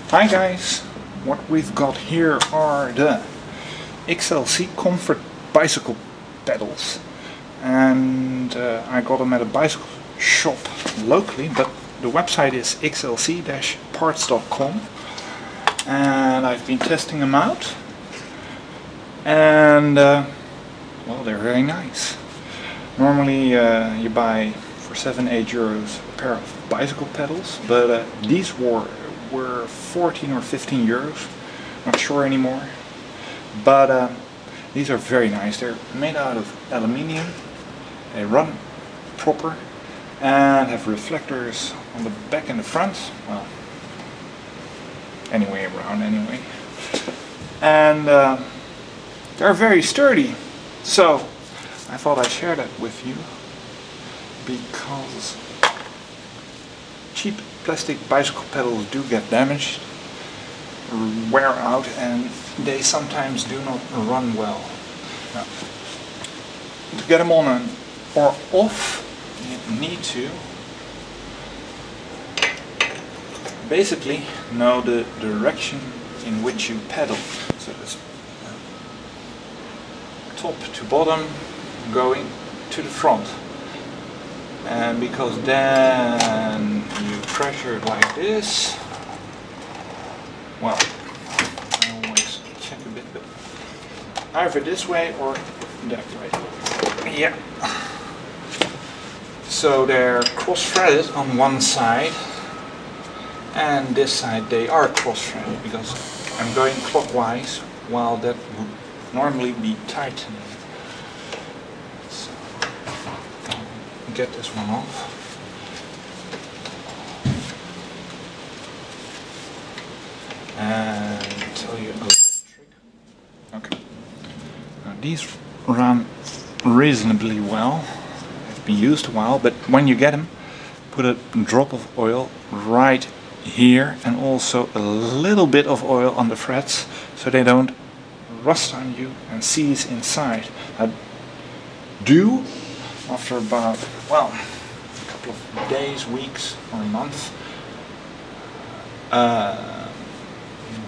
Hi guys, what we've got here are the XLC Comfort bicycle pedals, and I got them at a bicycle shop locally, but the website is xlc-parts.com, and I've been testing them out, and well, they're very nice. Normally you buy for 7-8 euros a pair of bicycle pedals, but these were 14 or 15 euros, not sure anymore, but these are very nice. They're made out of aluminium, they run proper and have reflectors on the back and the front, well, anyway around anyway, and they're very sturdy, so I thought I'd share that with you, because cheap plastic bicycle pedals do get damaged, wear out, and they sometimes do not run well. Now, to get them on or off, you need to basically know the direction in which you pedal. So it's top to bottom, going to the front. And because then you pressure it like this, well, I always check a bit, but either this way or that way. Yeah. So they're cross-threaded on one side, and this side they are cross-threaded because I'm going clockwise, while that would normally be tightened. Get this one off. And tell you a little trick. Okay. Now these run reasonably well. They've been used a while, but when you get them, put a drop of oil right here, and also a little bit of oil on the frets, so they don't rust on you and seize inside. Now, do after about, well, a couple of days, weeks or a month,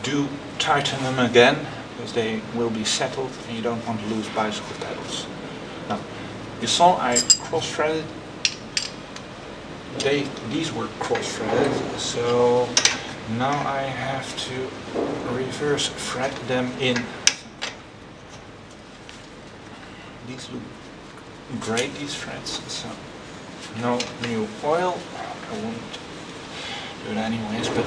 do tighten them again, because they will be settled and you don't want to lose bicycle pedals. Now, you saw I cross-threaded, these were cross-threaded, so now I have to reverse thread them in. These look great, these threads, so no new oil. I won't do it anyways, but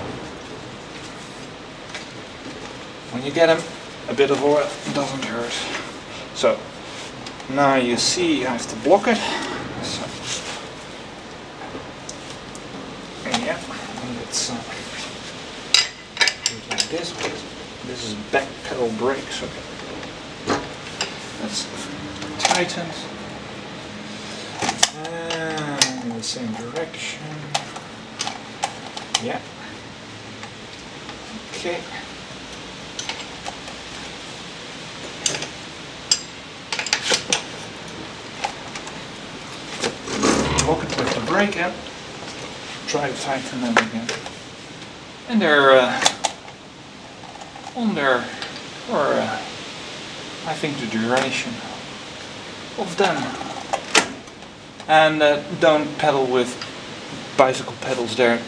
when you get them, a bit of oil doesn't hurt. So now you see I have to block it, so yeah, and it's do it like this. This is back pedal brake, so that's tightened. And in the same direction. Yeah. Okay. Lock it with the brake in. Try to tighten them again. And they're on there for I think the duration of them. And don't pedal with bicycle pedals that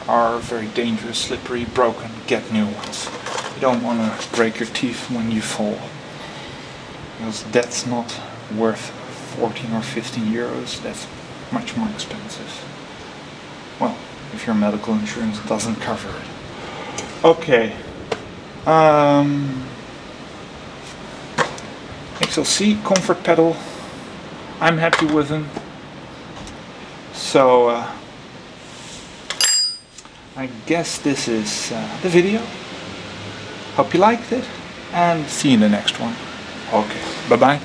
are very dangerous, slippery, broken. Get new ones. You don't want to break your teeth when you fall, because that's not worth 14 or 15 euros. That's much more expensive. Well, if your medical insurance doesn't cover it. Okay. XLC Comfort Pedal. I'm happy with them, so I guess this is the video. Hope you liked it, and see you in the next one. Okay, bye bye.